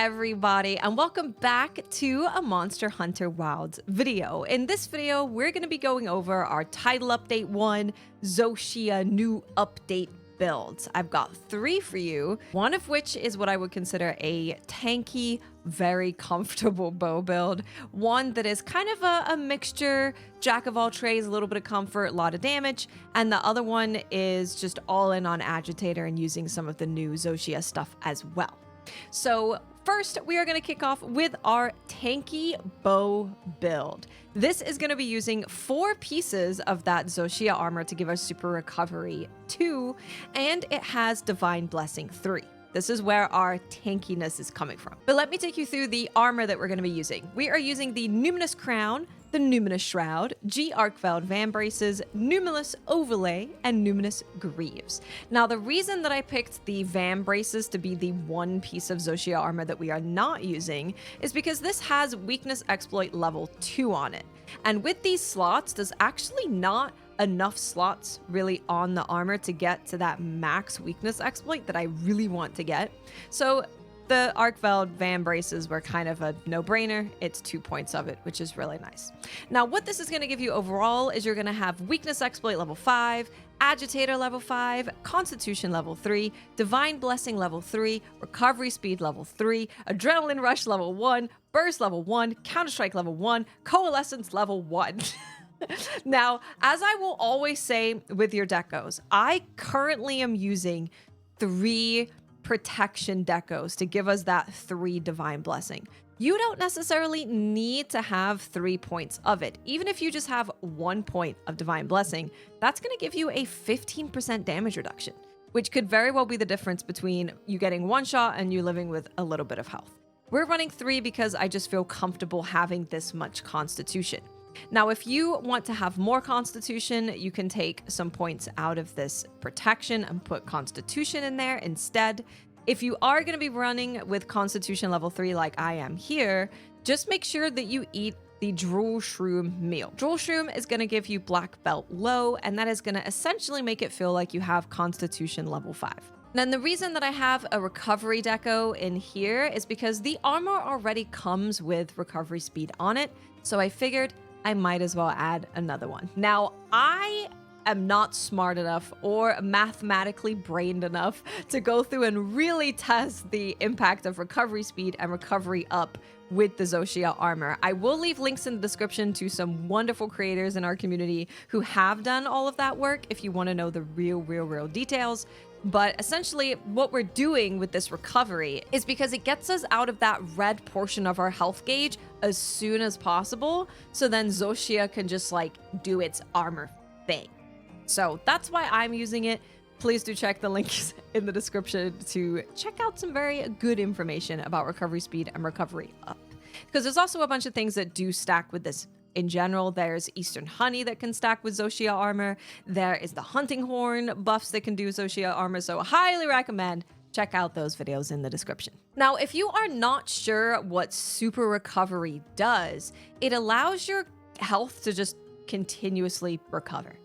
everybody, and welcome back to a Monster Hunter Wilds video. In this video, we're going to be going over our title update 1, Zoh Shia new update builds. I've got 3 for you, one of which is what I would consider a tanky, very comfortable bow build. One that is kind of a mixture, jack of all trades, a little bit of comfort, a lot of damage. And the other one is just all in on Agitator and using some of the new Zoh Shia stuff as well. So first, we are going to kick off with our Tanky Bow build. This is going to be using 4 pieces of that Zoh Shia armor to give us Super Recovery 2, and it has Divine Blessing 3. This is where our tankiness is coming from. But let me take you through the armor that we're going to be using. We are using the Numinous Crown, the Numinous Shroud, G Arcveld Van Braces, Numinous Overlay, and Numinous Greaves. Now, the reason that I picked the Van Braces to be the one piece of Zoh Shia armor that we are not using is because this has Weakness Exploit level 2 on it. And with these slots, there's actually not enough slots really on the armor to get to that max weakness exploit that I really want to get. So the Arcveld Van Braces were kind of a no-brainer. It's 2 points of it, which is really nice. Now, what this is going to give you overall is you're going to have Weakness Exploit level 5, Agitator level 5, Constitution level 3, Divine Blessing level 3, Recovery Speed level 3, Adrenaline Rush level 1, Burst level 1, Counter-Strike level 1, Coalescence level 1. Now, as I will always say with your decos, I currently am using 3 protection decos to give us that 3 Divine Blessing. You don't necessarily need to have 3 points of it. Even if you just have 1 point of Divine Blessing, that's going to give you a 15% damage reduction, which could very well be the difference between you getting 1 shot and you living with a little bit of health. We're running 3 because I just feel comfortable having this much Constitution. Now, if you want to have more Constitution, you can take some points out of this protection and put Constitution in there instead. If you are going to be running with Constitution level 3 like I am here, just make sure that you eat the Drool Shroom meal. Drool Shroom is going to give you Black Belt low, and that is going to essentially make it feel like you have Constitution level 5. Then the reason that I have a recovery deco in here is because the armor already comes with recovery speed on it, so I figured I might as well add another one. Now, I am not smart enough or mathematically brained enough to go through and really test the impact of recovery speed and recovery up with the Zoh Shia armor. I will leave links in the description to some wonderful creators in our community who have done all of that work if you want to know the real details. But essentially, what we're doing with this recovery is because it gets us out of that red portion of our health gauge as soon as possible, so then Zoh Shia can just like do its armor thing. So that's why I'm using it. Please do check the links in the description to check out some very good information about recovery speed and recovery up. Because there's also a bunch of things that do stack with this. In general, there's Eastern Honey that can stack with Zoh Shia armor. There is the Hunting Horn buffs that can do Zoh Shia armor, so I highly recommend check out those videos in the description. Now, if you are not sure what Super Recovery does, it allows your health to just continuously recover.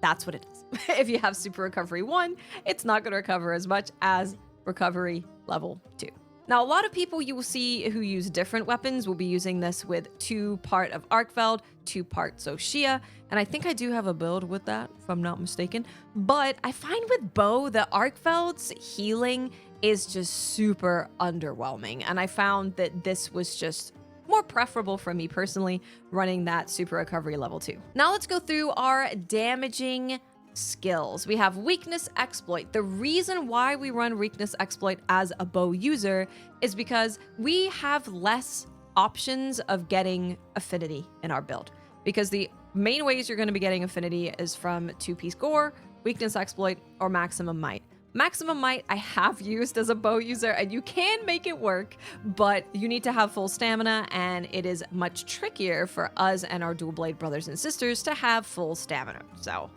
That's what it is. If you have Super Recovery 1, it's not going to recover as much as Recovery level 2. Now, a lot of people you will see who use different weapons will be using this with 2 part of Arcveld, 2 part Zoh Shia, and I think I do have a build with that, if I'm not mistaken. But I find with Bow, the Arcveld's healing is just super underwhelming, and I found that this was just more preferable for me personally, running that Super Recovery level 2. Now let's go through our damaging skills. We have Weakness Exploit. The reason why we run Weakness Exploit as a bow user is because we have less options of getting affinity in our build. Because the main ways you're going to be getting affinity is from 2-piece gore, Weakness Exploit, or Maximum Might. Maximum Might I have used as a bow user, and you can make it work, but you need to have full stamina, and it is much trickier for us and our dual blade brothers and sisters to have full stamina. So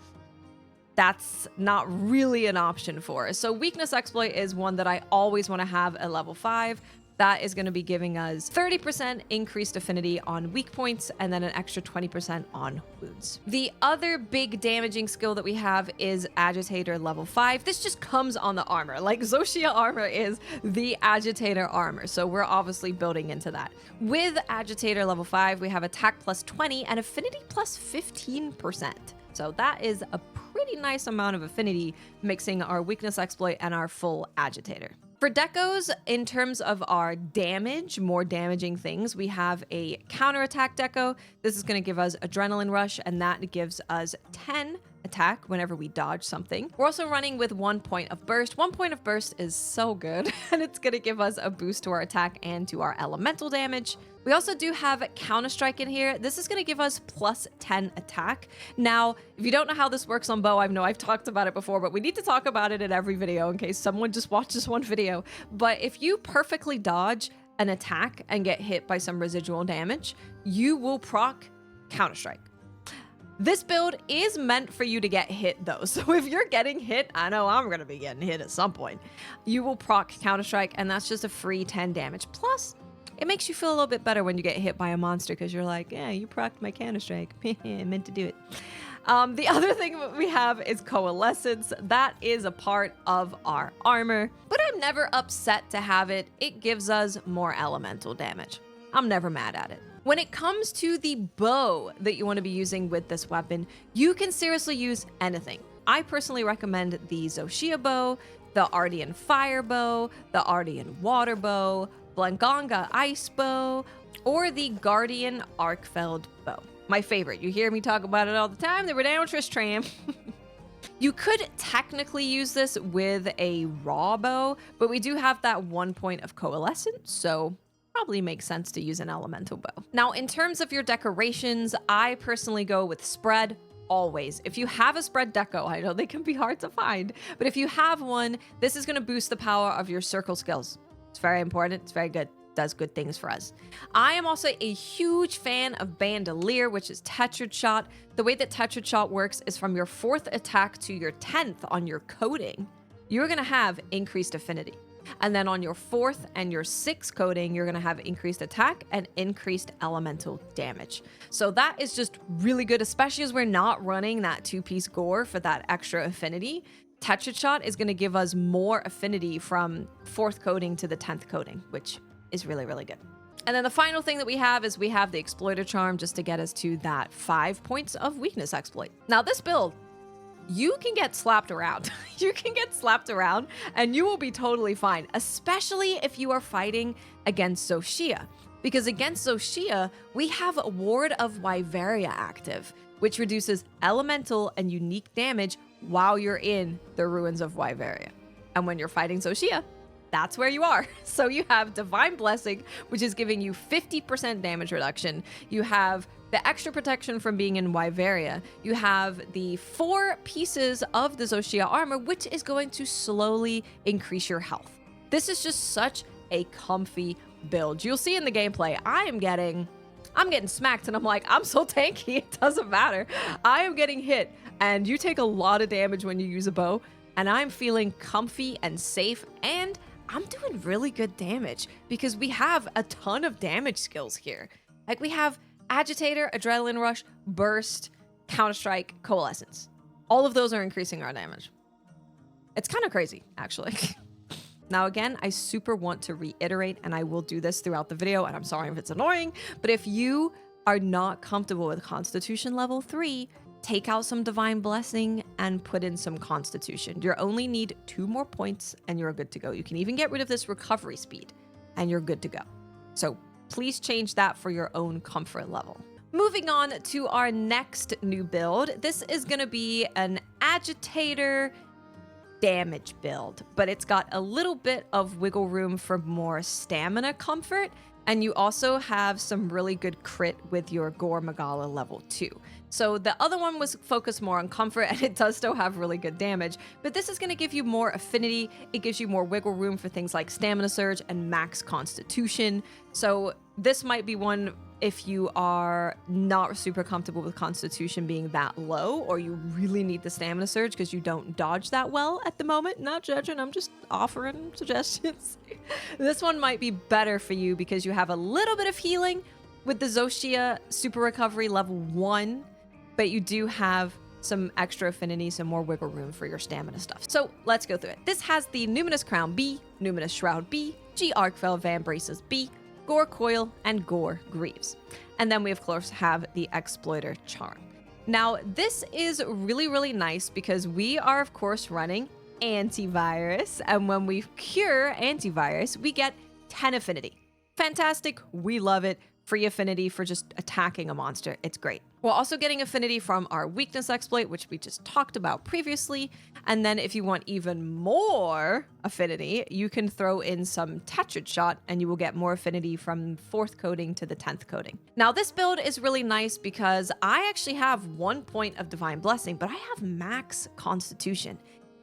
that's not really an option for us. So Weakness Exploit is one that I always want to have at level 5. that is going to be giving us 30% increased affinity on weak points and then an extra 20% on wounds. The other big damaging skill that we have is Agitator level 5. This just comes on the armor. Like, Zoh Shia armor is the Agitator armor, so we're obviously building into that. With Agitator level 5, we have attack plus 20 and affinity plus 15%. So that is a pretty nice amount of affinity, mixing our weakness exploit and our full Agitator. For decos, in terms of our damage, more damaging things, we have a counterattack deco. This is going to give us adrenaline rush, and that gives us 10 attack whenever we dodge something. We're also running with 1 point of burst. 1 point of burst is so good, and it's going to give us a boost to our attack and to our elemental damage. We also do have Counter-Strike in here. This is going to give us plus 10 attack. Now, if you don't know how this works on bow, I know I've talked about it before, but we need to talk about it in every video in case someone just watches one video. But if you perfectly dodge an attack and get hit by some residual damage, you will proc Counter-Strike. This build is meant for you to get hit though. So if you're getting hit, I know I'm going to be getting hit at some point, you will proc Counter-Strike, and that's just a free 10 damage. Plus, it makes you feel a little bit better when you get hit by a monster because you're like, yeah, you procced my Counter-Strike. I meant to do it. The other thing that we have is Coalescence. That is a part of our armor, but I'm never upset to have it. It gives us more elemental damage. I'm never mad at it. When it comes to the bow that you want to be using with this weapon, you can seriously use anything. I personally recommend the Zoh Shia Bow, the Ardean Fire Bow, the Ardean Water Bow, Blangonga Ice Bow, or the Guardian Arkfeld Bow. My favorite. You hear me talk about it all the time. They were down Tristram. You could technically use this with a raw bow, but we do have that 1 point of coalescence, so probably makes sense to use an elemental bow. Now, in terms of your decorations, I personally go with spread. Always. If you have a spread deco, I know they can be hard to find, but if you have one, this is going to boost the power of your circle skills. It's very important. It's very good. Does good things for us. I am also a huge fan of Bandolier, which is Tetrad Shot. The way that Tetrad Shot works is from your 4th attack to your 10th on your coating, you're going to have increased affinity. And then on your 4th and your 6th coating, you're going to have increased attack and increased elemental damage. So that is just really good, especially as we're not running that 2-piece gore for that extra affinity. Tetrad Shot is going to give us more affinity from 4th coating to the 10th coating, which is really, really good. And then the final thing that we have is we have the Exploiter Charm just to get us to that 5 points of weakness exploit. Now this build, you can get slapped around. You can get slapped around and you will be totally fine, especially if you are fighting against Zoh Shia. Because against Zoh Shia, we have a Ward of Wyveria active, which reduces elemental and unique damage while you're in the ruins of Wyveria. And when you're fighting Zoh Shia, that's where you are. So you have Divine Blessing, which is giving you 50% damage reduction. You have the extra protection from being in Wyveria. You have the 4 pieces of the Zoh Shia armor, which is going to slowly increase your health. This is just such a comfy build. You'll see in the gameplay, I'm getting smacked and I'm like, I'm so tanky, it doesn't matter. I am getting hit and you take a lot of damage when you use a bow and I'm feeling comfy and safe and I'm doing really good damage because we have a ton of damage skills here. Like we have Agitator, Adrenaline Rush, Burst, Counter-Strike, Coalescence. All of those are increasing our damage. It's kind of crazy, actually. Now, again, I super want to reiterate, and I will do this throughout the video, and I'm sorry if it's annoying, but if you are not comfortable with Constitution level 3, take out some Divine Blessing and put in some Constitution. You only need 2 more points, and you're good to go. You can even get rid of this recovery speed, and you're good to go. So please change that for your own comfort level. Moving on to our next new build. This is going to be an Agitator damage build, but it's got a little bit of wiggle room for more stamina comfort, and you also have some really good crit with your Gore Magala level 2. So the other one was focused more on comfort, and it does still have really good damage, but this is going to give you more affinity. It gives you more wiggle room for things like Stamina Surge and Max Constitution. So this might be one, if you are not super comfortable with Constitution being that low, or you really need the stamina surge because you don't dodge that well at the moment. Not judging, I'm just offering suggestions. This one might be better for you because you have a little bit of healing with the Zoh Shia Super Recovery level 1, but you do have some extra affinity, some more wiggle room for your stamina stuff. So let's go through it. This has the Numinous Crown B, Numinous Shroud B, G Arcfell Van Braces B, Gore Coil, and Gore Greaves. And then we of course have the Exploiter Charm. Now this is really, really nice because we are of course running antivirus, and when we cure antivirus, we get 10 affinity. Fantastic, we love it. Free affinity for just attacking a monster. It's great. We're also getting affinity from our weakness exploit, which we just talked about previously. And then if you want even more affinity, you can throw in some Tetrad Shot and you will get more affinity from 4th coding to the 10th coding. Now this build is really nice because I actually have 1 point of Divine Blessing, but I have max Constitution.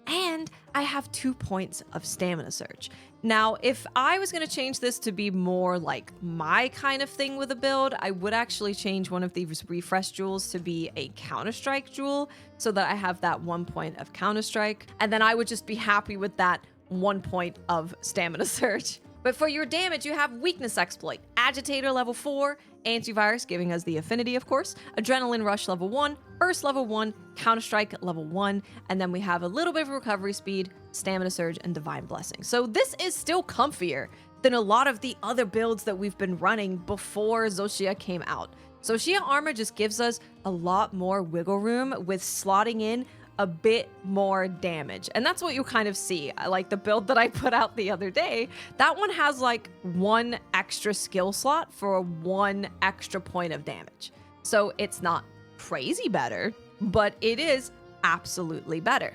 And I have 2 points of Stamina Surge. Now, if I was going to change this to be more like my kind of thing with a build, I would actually change one of these refresh jewels to be a Counter-Strike jewel so that I have that 1 point of Counter-Strike. And then I would just be happy with that 1 point of Stamina Surge. But for your damage, you have Weakness Exploit, Agitator level 4, Antivirus giving us the affinity, of course, Adrenaline Rush level 1, Burst level 1, Counter-Strike level 1, and then we have a little bit of recovery speed, Stamina Surge, and Divine Blessing. So this is still comfier than a lot of the other builds that we've been running before Zoh Shia came out. Zoh Shia Armor just gives us a lot more wiggle room with slotting in a bit more damage. And that's what you kind of see. Like the build that I put out the other day, that one has like 1 extra skill slot for 1 extra point of damage. So it's not crazy better, but it is absolutely better.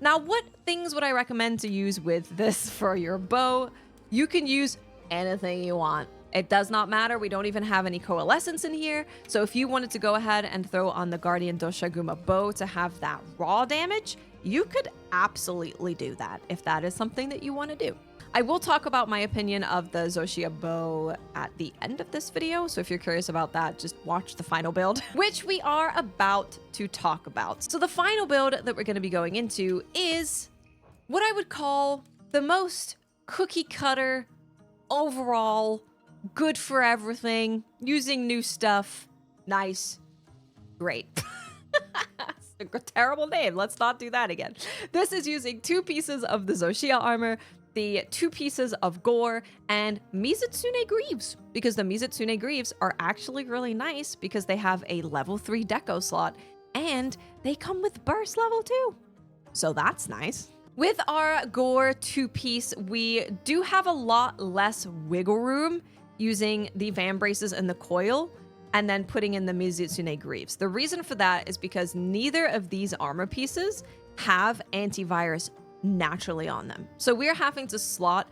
Now, what things would I recommend to use with this for your bow? You can use anything you want. It does not matter. We don't even have any coalescence in here. So if you wanted to go ahead and throw on the Guardian Doshaguma bow to have that raw damage, you could absolutely do that if that is something that you want to do. I will talk about my opinion of the Zoh Shia Bow at the end of this video. So if you're curious about that, just watch the final build, which we are about to talk about. So the final build that we're going to be going into is what I would call the most cookie cutter overall, good for everything, using new stuff, nice, great. It's a terrible name. Let's not do that again. This is using 2 pieces of the Zoh Shia armor, the 2 pieces of Gore, and Mizutsune Greaves, because the Mizutsune Greaves are actually really nice because they have a level 3 deco slot and they come with burst level 2. So that's nice. With our Gore 2-piece, we do have a lot less wiggle room using the Van Braces and the coil, and then putting in the Mizutsune Greaves. The reason for that is because neither of these armor pieces have antivirus naturally on them. So we're having to slot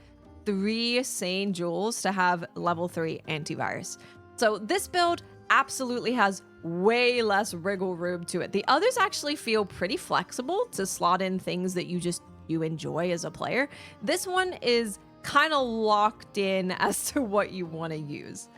3 sane jewels to have level 3 antivirus. So this build absolutely has way less wiggle room to it. The others actually feel pretty flexible to slot in things that you enjoy as a player. This one is kind of locked in as to what you want to use.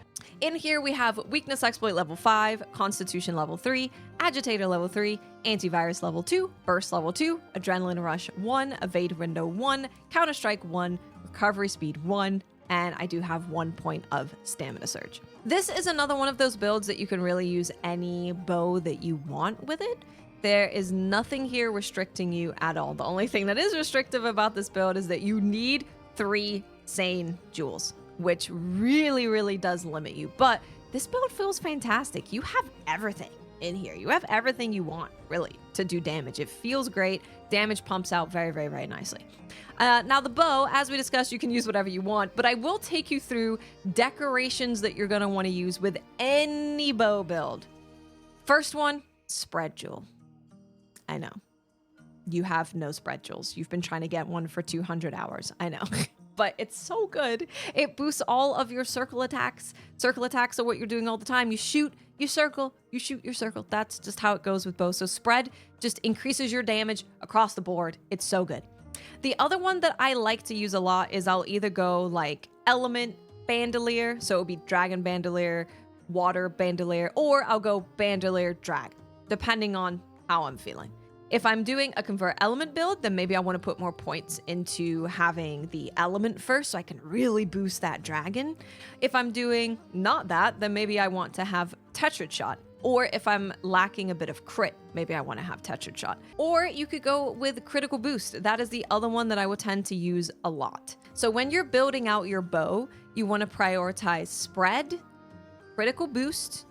In here we have Weakness Exploit level 5, Constitution level 3, Agitator level 3, Antivirus level 2, Burst level 2, Adrenaline Rush 1, Evade Window 1, Counter-Strike 1, Recovery Speed 1, and I do have 1 point of Stamina Surge. This is another one of those builds that you can really use any bow that you want with it. There is nothing here restricting you at all. The only thing that is restrictive about this build is that you need 3 sane jewels, which really, really does limit you. But this build feels fantastic. You have everything in here. You have everything you want, really, to do damage. It feels great. Damage pumps out very, very, very nicely. Now, the bow, as we discussed, you can use whatever you want, but I will take you through decorations that you're going to want to use with any bow build. First one, spread jewel. I know. You have no spread jewels. You've been trying to get one for 200 hours. I know. But it's so good. It boosts all of your circle attacks. Circle attacks are what you're doing all the time. You shoot, you circle, you shoot, your circle. That's just how it goes with bows. So spread just increases your damage across the board. It's so good. The other one that I like to use a lot is I'll either go like Element Bandolier, so it would be Dragon Bandolier, water bandolier, or I'll go bandolier drag, depending on how I'm feeling. If I'm doing a convert element build, then maybe I want to put more points into having the element first so I can really boost that dragon. If I'm doing not that, then maybe I want to have Tetrad Shot. Or if I'm lacking a bit of crit, maybe I want to have Tetrad Shot. Or you could go with Critical Boost. That is the other one that I will tend to use a lot. So when you're building out your bow, you want to prioritize Spread, Critical Boost,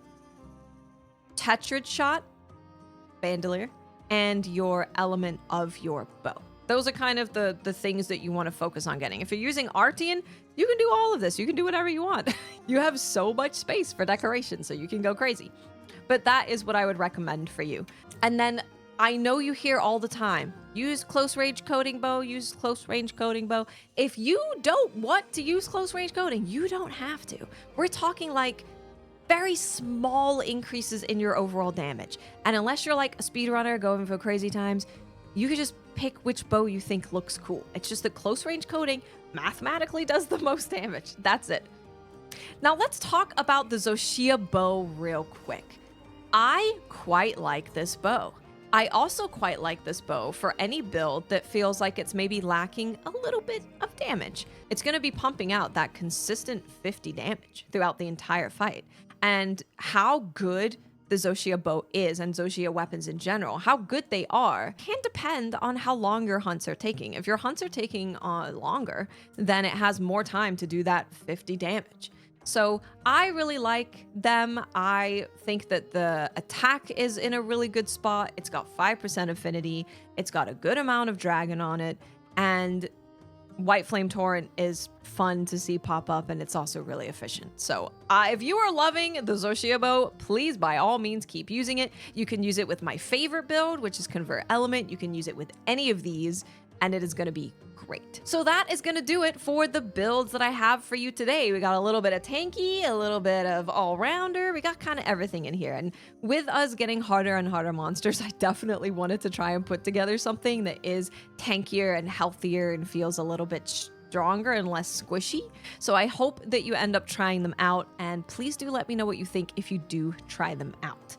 Tetrad Shot, Bandolier, and your element of your bow. Those are kind of the things that you want to focus on getting. If you're using Artian, you can do all of this. You can do whatever you want. You have so much space for decoration, so you can go crazy. But that is what I would recommend for you. And then I know you hear all the time, use close range coding bow, use close range coding bow. If you don't want to use close range coding, you don't have to. We're talking like very small increases in your overall damage. And unless you're like a speedrunner going for crazy times, you could just pick which bow you think looks cool. It's just that close range coding mathematically does the most damage. That's it. Now let's talk about the Zoh Shia Bow real quick. I quite like this bow. I also quite like this bow for any build that feels like it's maybe lacking a little bit of damage. It's going to be pumping out that consistent 50 damage throughout the entire fight. And how good the Zoh Shia Bow is, and Zoh Shia weapons in general, how good they are, can depend on how long your hunts are taking. If your hunts are taking longer, then it has more time to do that 50 damage. So I really like them. I think that the attack is in a really good spot. It's got 5% affinity. It's got a good amount of dragon on it. And White Flame Torrent is fun to see pop up, and it's also really efficient. So if you are loving the Zoh Shia Bow, please by all means keep using it. You can use it with my favorite build, which is Convert Element. You can use it with any of these, and it is going to be great. So that is going to do it for the builds that I have for you today. We got a little bit of tanky, a little bit of all-rounder. We got kind of everything in here. And with us getting harder and harder monsters, I definitely wanted to try and put together something that is tankier and healthier and feels a little bit stronger and less squishy. So I hope that you end up trying them out, and please do let me know what you think if you do try them out.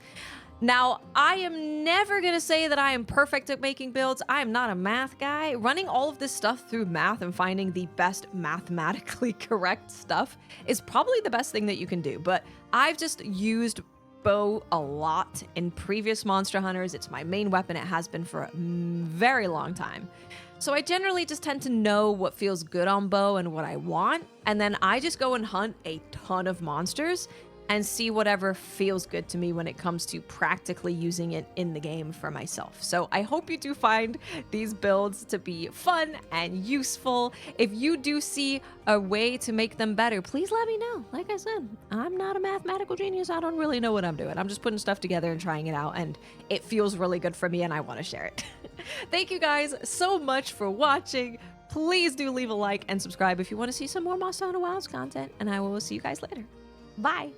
Now, I am never going to say that I am perfect at making builds. I am not a math guy. Running all of this stuff through math and finding the best mathematically correct stuff is probably the best thing that you can do. But I've just used bow a lot in previous Monster Hunters. It's my main weapon. It has been for a very long time. So I generally just tend to know what feels good on bow and what I want. And then I just go and hunt a ton of monsters and see whatever feels good to me when it comes to practically using it in the game for myself. So I hope you do find these builds to be fun and useful. If you do see a way to make them better, please let me know. Like I said, I'm not a mathematical genius. I don't really know what I'm doing. I'm just putting stuff together and trying it out, and it feels really good for me, and I want to share it. Thank you guys so much for watching. Please do leave a like and subscribe if you want to see some more Monster Hunter Wilds content, and I will see you guys later. Bye.